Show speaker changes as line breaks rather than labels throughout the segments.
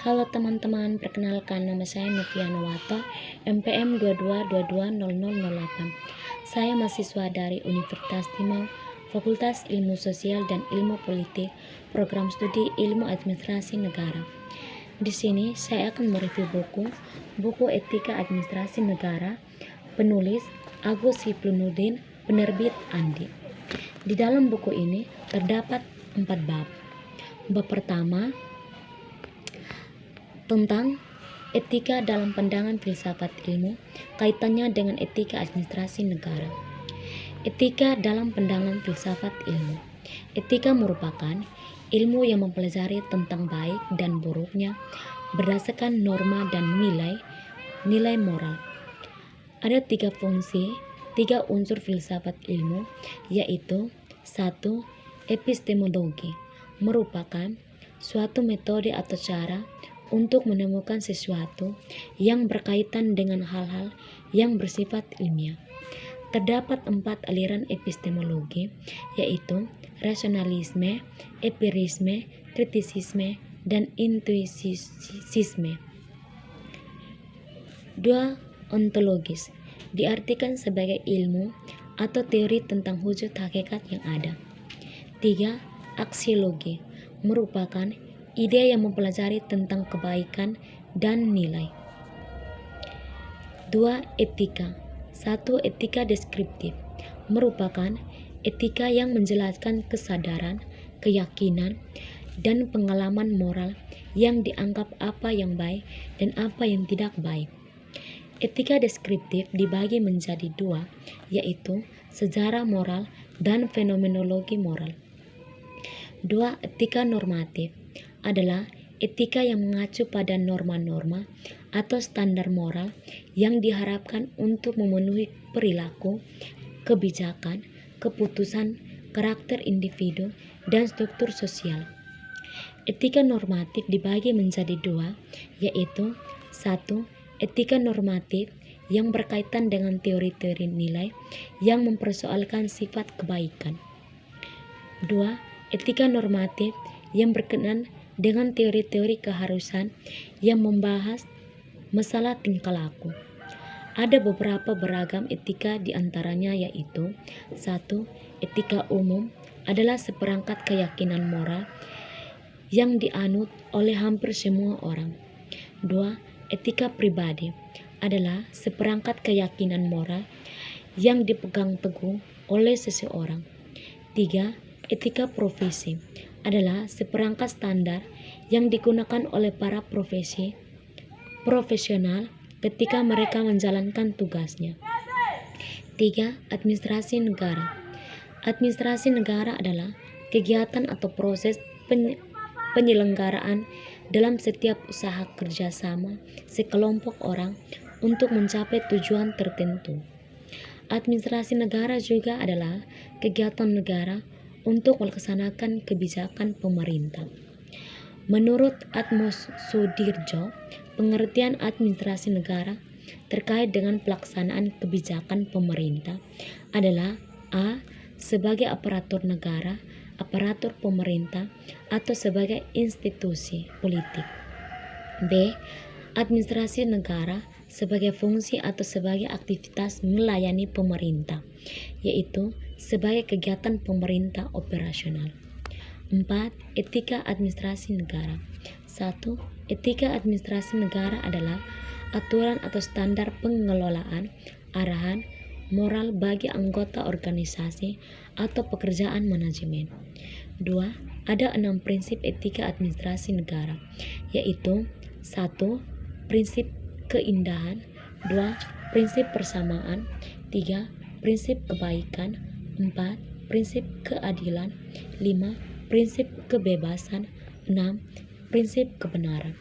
Halo teman-teman, perkenalkan nama saya Novia Nowato, MPM 22220008. Saya mahasiswa dari Universitas Timau, Fakultas Ilmu Sosial dan Ilmu Politik, Program Studi Ilmu Administrasi Negara. Di sini saya akan mereview buku Etika Administrasi Negara, penulis Agus Hipnuddin, penerbit Andi. Di dalam buku ini terdapat 4 bab. Bab pertama tentang etika dalam pandangan filsafat ilmu, kaitannya dengan etika administrasi negara. Etika dalam pandangan filsafat ilmu. Etika merupakan ilmu yang mempelajari tentang baik dan buruknya berdasarkan norma dan nilai moral. Ada 3 unsur filsafat ilmu, yaitu 1. Epistemologi, merupakan suatu metode atau cara untuk menemukan sesuatu yang berkaitan dengan hal-hal yang bersifat ilmiah. Terdapat 4 aliran epistemologi, yaitu rasionalisme, empirisme, kritisisme, dan intuisisme. 2. Ontologis, diartikan sebagai ilmu atau teori tentang wujud hakikat yang ada. 3. Aksiologi, merupakan ide yang mempelajari tentang kebaikan dan nilai. 2. Etika. 1. Etika deskriptif, merupakan etika yang menjelaskan kesadaran, keyakinan, dan pengalaman moral yang dianggap apa yang baik dan apa yang tidak baik. Etika deskriptif dibagi menjadi 2, yaitu sejarah moral dan fenomenologi moral. 2. Etika normatif adalah etika yang mengacu pada norma-norma atau standar moral yang diharapkan untuk memenuhi perilaku, kebijakan, keputusan, karakter individu, dan struktur sosial. Etika normatif dibagi menjadi 2, yaitu 1. Etika normatif yang berkaitan dengan teori-teori nilai yang mempersoalkan sifat kebaikan. 2. Etika normatif yang berkenaan dengan teori-teori keharusan yang membahas masalah tingkah laku. Ada beberapa beragam etika diantaranya, yaitu 1. Etika umum adalah seperangkat keyakinan moral yang dianut oleh hampir semua orang. 2. Etika pribadi adalah seperangkat keyakinan moral yang dipegang teguh oleh seseorang. 3. Etika profesi adalah seperangkat standar yang digunakan oleh para profesional ketika mereka menjalankan tugasnya. 3. Administrasi negara. Administrasi negara adalah kegiatan atau proses penyelenggaraan dalam setiap usaha kerjasama sekelompok orang untuk mencapai tujuan tertentu. Administrasi negara juga adalah kegiatan negara untuk melaksanakan kebijakan pemerintah. Menurut Atmos Sudirjo, pengertian administrasi negara terkait dengan pelaksanaan kebijakan pemerintah adalah A. Sebagai aparatur negara, aparatur pemerintah, atau sebagai institusi politik. B. Administrasi negara sebagai fungsi atau sebagai aktivitas melayani pemerintah, yaitu sebagai kegiatan pemerintah operasional. 4. Etika administrasi negara. 1. Etika administrasi negara adalah aturan atau standar pengelolaan, arahan, moral bagi anggota organisasi atau pekerjaan manajemen. 2. Ada 6 prinsip etika administrasi negara, yaitu 1. Prinsip keindahan. 2. Prinsip persamaan. 3. Prinsip kebaikan. 4. Prinsip keadilan. 5. Prinsip kebebasan. 6. Prinsip kebenaran.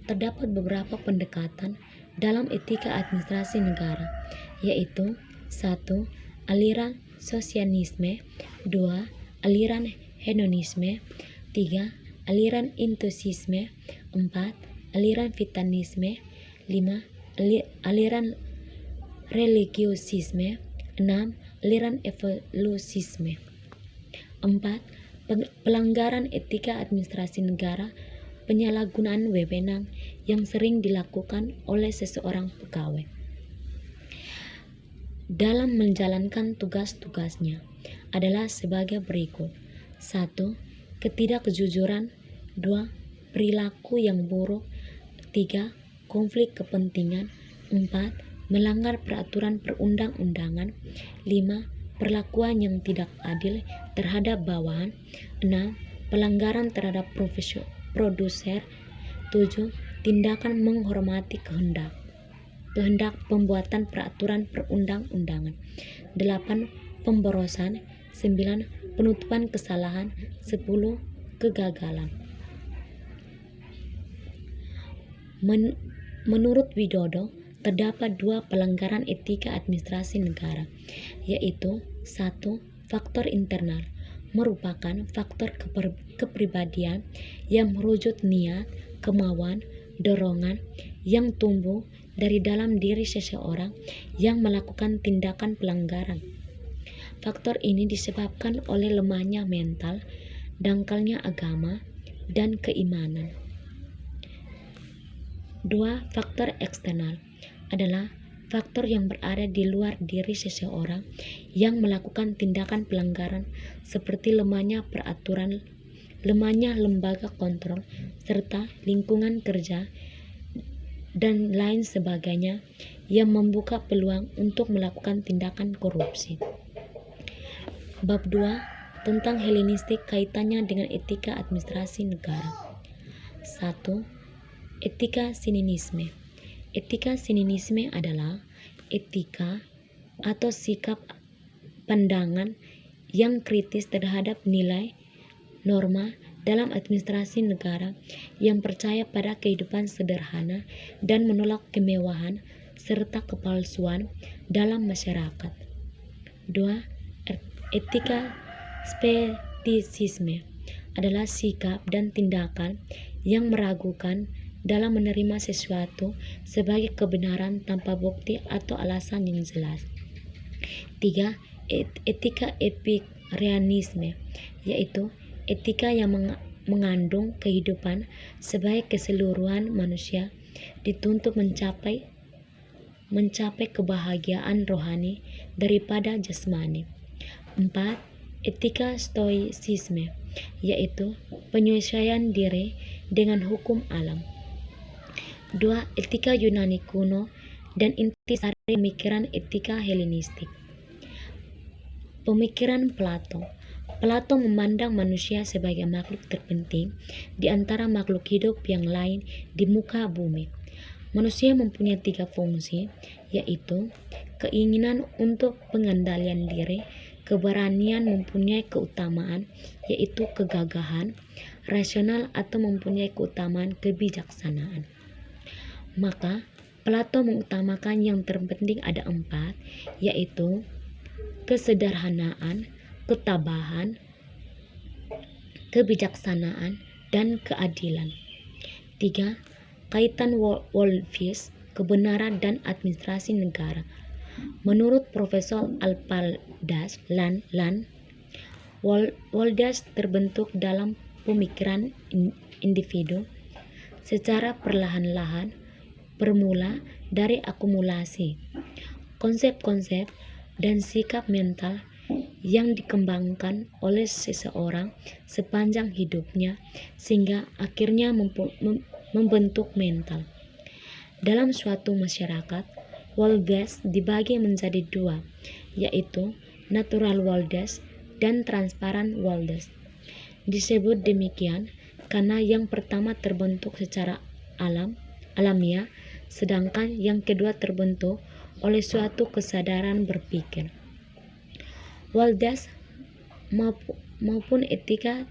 Terdapat beberapa pendekatan dalam etika administrasi negara, yaitu 1. Aliran sosialisme. 2. Aliran hedonisme. 3. Aliran intuisisme. 4. Aliran vitalisme. 5. Aliran religiosisme. 6. Aliran evolusisme. 4. Pelanggaran etika administrasi negara penyalahgunaan wewenang yang sering dilakukan oleh seseorang pegawai dalam menjalankan tugas-tugasnya adalah sebagai berikut. 1. Ketidakjujuran. 2. Perilaku yang buruk. 3. Konflik kepentingan. 4. Melanggar peraturan perundang-undangan. 5. Perlakuan yang tidak adil terhadap bawahan. 6. Pelanggaran terhadap produser. 7. Tindakan menghormati kehendak pembuatan peraturan perundang-undangan. 8. Pemborosan. 9. Penutupan kesalahan. 10. Kegagalan. Menurut Widodo, terdapat 2 pelanggaran etika administrasi negara, yaitu 1. Faktor internal, merupakan faktor kepribadian yang merujuk niat, kemauan, dorongan yang tumbuh dari dalam diri seseorang yang melakukan tindakan pelanggaran. Faktor ini disebabkan oleh lemahnya mental, dangkalnya agama, dan keimanan. 2. Faktor eksternal adalah faktor yang berada di luar diri seseorang yang melakukan tindakan pelanggaran seperti lemahnya peraturan, lemahnya lembaga kontrol, serta lingkungan kerja dan lain sebagainya yang membuka peluang untuk melakukan tindakan korupsi. Bab 2 tentang Helenistik kaitannya dengan etika administrasi negara. 1. Etika sininisme. Etika sininisme adalah etika atau sikap pandangan yang kritis terhadap nilai, norma dalam administrasi negara yang percaya pada kehidupan sederhana dan menolak kemewahan serta kepalsuan dalam masyarakat. 2. Etika skeptisisme adalah sikap dan tindakan yang meragukan dalam menerima sesuatu sebagai kebenaran tanpa bukti atau alasan yang jelas. 3. Etika epikureanisme, yaitu etika yang mengandung kehidupan sebagai keseluruhan manusia dituntut mencapai kebahagiaan rohani daripada jasmani. 4. Etika stoicisme, yaitu penyesuaian diri dengan hukum alam. 2. Etika Yunani kuno dan intisari pemikiran etika Helenistik. Pemikiran Plato. Plato memandang manusia sebagai makhluk terpenting di antara makhluk hidup yang lain di muka bumi. Manusia mempunyai 3 fungsi, yaitu keinginan untuk pengendalian diri, keberanian mempunyai keutamaan, yaitu kegagahan, rasional atau mempunyai keutamaan kebijaksanaan. Maka Plato mengutamakan yang terpenting ada 4, yaitu kesederhanaan, ketabahan, kebijaksanaan, dan keadilan. 3. Kaitan Wolfius, kebenaran dan administrasi negara. Menurut Profesor Alpaldas Wolfius terbentuk dalam pemikiran individu secara perlahan-lahan bermula dari akumulasi konsep-konsep dan sikap mental yang dikembangkan oleh seseorang sepanjang hidupnya sehingga akhirnya membentuk mental. Dalam suatu masyarakat, Wolfius dibagi menjadi 2, yaitu natural Wolfius dan transparan Wolfius. Disebut demikian karena yang pertama terbentuk secara alamiah, sedangkan yang kedua terbentuk oleh suatu kesadaran berpikir. Wolfius maupun etika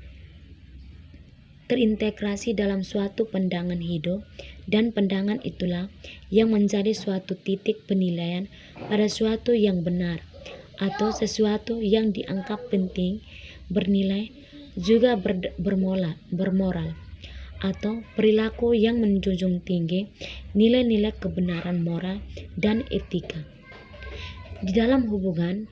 terintegrasi dalam suatu pandangan hidup, dan pandangan itulah yang menjadi suatu titik penilaian pada sesuatu yang benar atau sesuatu yang dianggap penting, bernilai, juga bermoral atau perilaku yang menjunjung tinggi nilai-nilai kebenaran moral dan etika. Di dalam hubungan,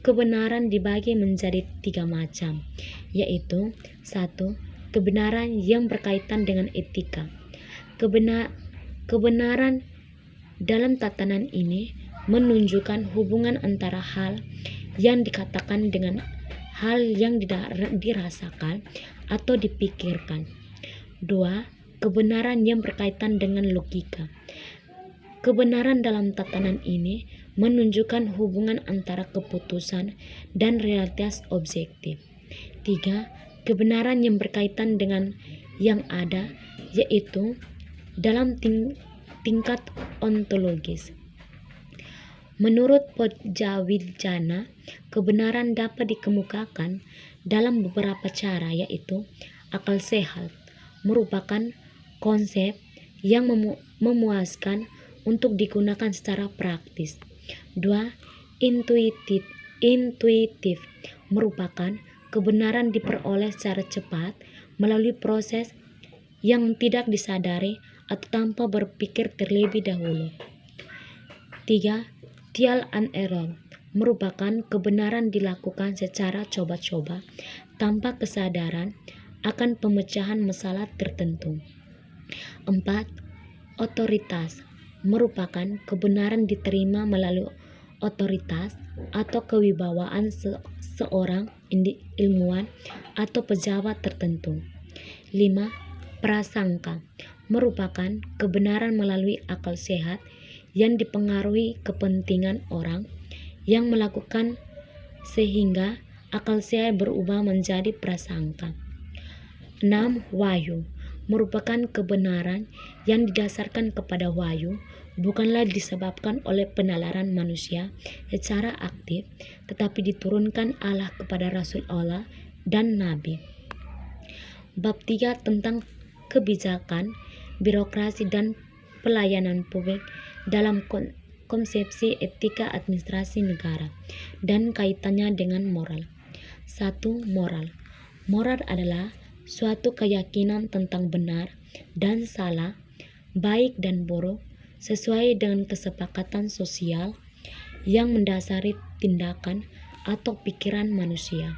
kebenaran dibagi menjadi 3 macam, yaitu 1. kebenaran yang berkaitan dengan etika. Kebenaran dalam tatanan ini menunjukkan hubungan antara hal yang dikatakan dengan hal yang dirasakan atau dipikirkan. 2. Kebenaran yang berkaitan dengan logika. Kebenaran dalam tatanan ini menunjukkan hubungan antara keputusan dan realitas objektif. 3. Kebenaran yang berkaitan dengan yang ada, yaitu dalam tingkat ontologis. Menurut Podjawijana, kebenaran dapat dikemukakan dalam beberapa cara, yaitu akal sehat merupakan konsep yang memuaskan untuk digunakan secara praktis. 2. Intuitif merupakan kebenaran diperoleh secara cepat melalui proses yang tidak disadari atau tanpa berpikir terlebih dahulu. 3. Trial and error merupakan kebenaran dilakukan secara coba-coba tanpa kesadaran akan pemecahan masalah tertentu. 4. Otoritas merupakan kebenaran diterima melalui otoritas atau kewibawaan seorang ilmuwan atau pejabat tertentu. 5. Prasangka merupakan kebenaran melalui akal sehat yang dipengaruhi kepentingan orang yang melakukan sehingga akal sehat berubah menjadi prasangka. 6. Wahyu merupakan kebenaran yang didasarkan kepada wahyu, bukanlah disebabkan oleh penalaran manusia secara aktif, tetapi diturunkan Allah kepada Rasul Allah dan Nabi. Bab 3 tentang kebijakan, birokrasi dan pelayanan publik dalam konsepsi etika administrasi negara dan kaitannya dengan moral. 1. Moral. Moral adalah suatu keyakinan tentang benar dan salah, baik dan buruk, sesuai dengan kesepakatan sosial yang mendasari tindakan atau pikiran manusia.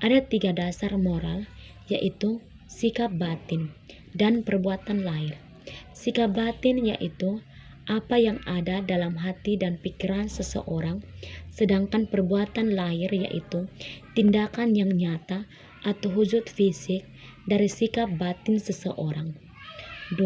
Ada 3 dasar moral, yaitu sikap batin dan perbuatan lahir. Sikap batin yaitu apa yang ada dalam hati dan pikiran seseorang, sedangkan perbuatan lahir yaitu tindakan yang nyata atau wujud fisik dari sikap batin seseorang. 2.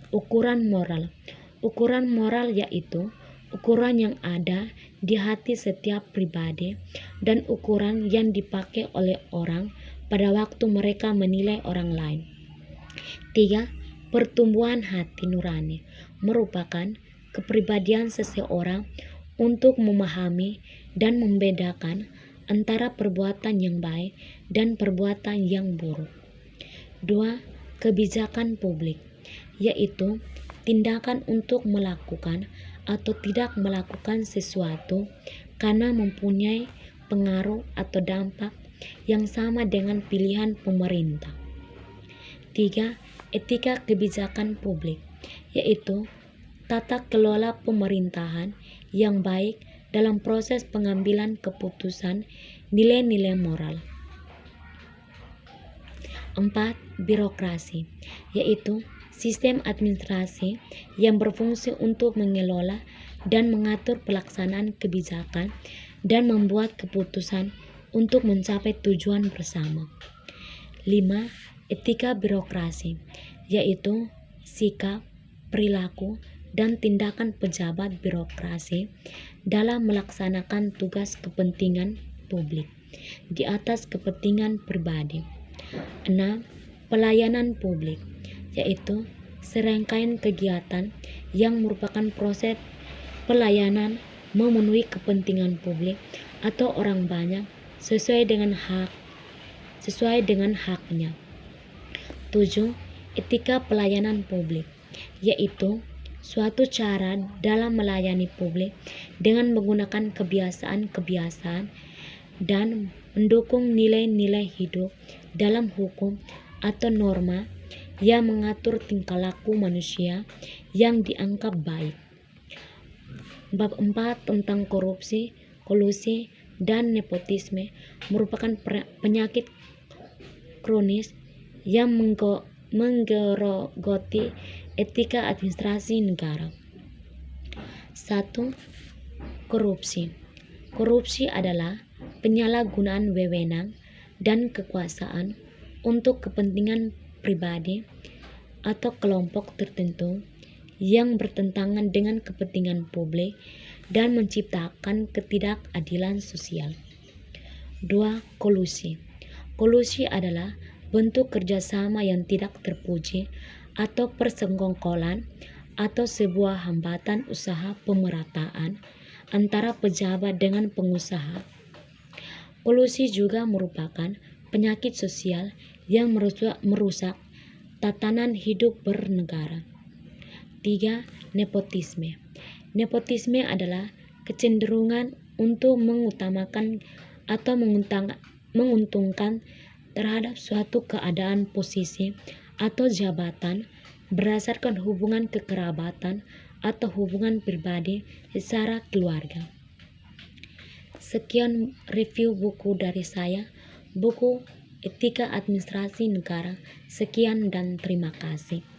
Ukuran moral. Ukuran moral yaitu ukuran yang ada di hati setiap pribadi dan ukuran yang dipakai oleh orang pada waktu mereka menilai orang lain. 3. Pertumbuhan hati nurani merupakan kepribadian seseorang untuk memahami dan membedakan antara perbuatan yang baik dan perbuatan yang buruk. 2. Kebijakan publik, yaitu tindakan untuk melakukan atau tidak melakukan sesuatu karena mempunyai pengaruh atau dampak yang sama dengan pilihan pemerintah. 3. Etika kebijakan publik, yaitu tata kelola pemerintahan yang baik dalam proses pengambilan keputusan, nilai-nilai moral. 4. Birokrasi, yaitu sistem administrasi yang berfungsi untuk mengelola dan mengatur pelaksanaan kebijakan dan membuat keputusan untuk mencapai tujuan bersama. 5. Etika birokrasi, yaitu sikap, perilaku, dan tindakan pejabat birokrasi dalam melaksanakan tugas kepentingan publik di atas kepentingan pribadi. 6. Pelayanan publik, yaitu serangkaian kegiatan yang merupakan proses pelayanan memenuhi kepentingan publik atau orang banyak sesuai dengan haknya. 7. Etika pelayanan publik, yaitu suatu cara dalam melayani publik dengan menggunakan kebiasaan-kebiasaan dan mendukung nilai-nilai hidup dalam hukum atau norma yang mengatur tingkah laku manusia yang dianggap baik. Bab 4 tentang korupsi, kolusi, dan nepotisme merupakan penyakit kronis yang menggerogoti etika administrasi negara. 1. Korupsi. Korupsi adalah penyalahgunaan wewenang dan kekuasaan untuk kepentingan pribadi atau kelompok tertentu yang bertentangan dengan kepentingan publik dan menciptakan ketidakadilan sosial. 2. Kolusi. Kolusi adalah bentuk kerjasama yang tidak terpuji atau persekongkolan atau sebuah hambatan usaha pemerataan antara pejabat dengan pengusaha. Kolusi juga merupakan penyakit sosial yang merusak tatanan hidup bernegara. 3. Nepotisme. Nepotisme adalah kecenderungan untuk mengutamakan atau menguntungkan terhadap suatu keadaan, posisi, atau jabatan berdasarkan hubungan kekerabatan atau hubungan pribadi secara keluarga. Sekian review buku dari saya, buku Etika Administrasi Negara. Sekian dan terima kasih.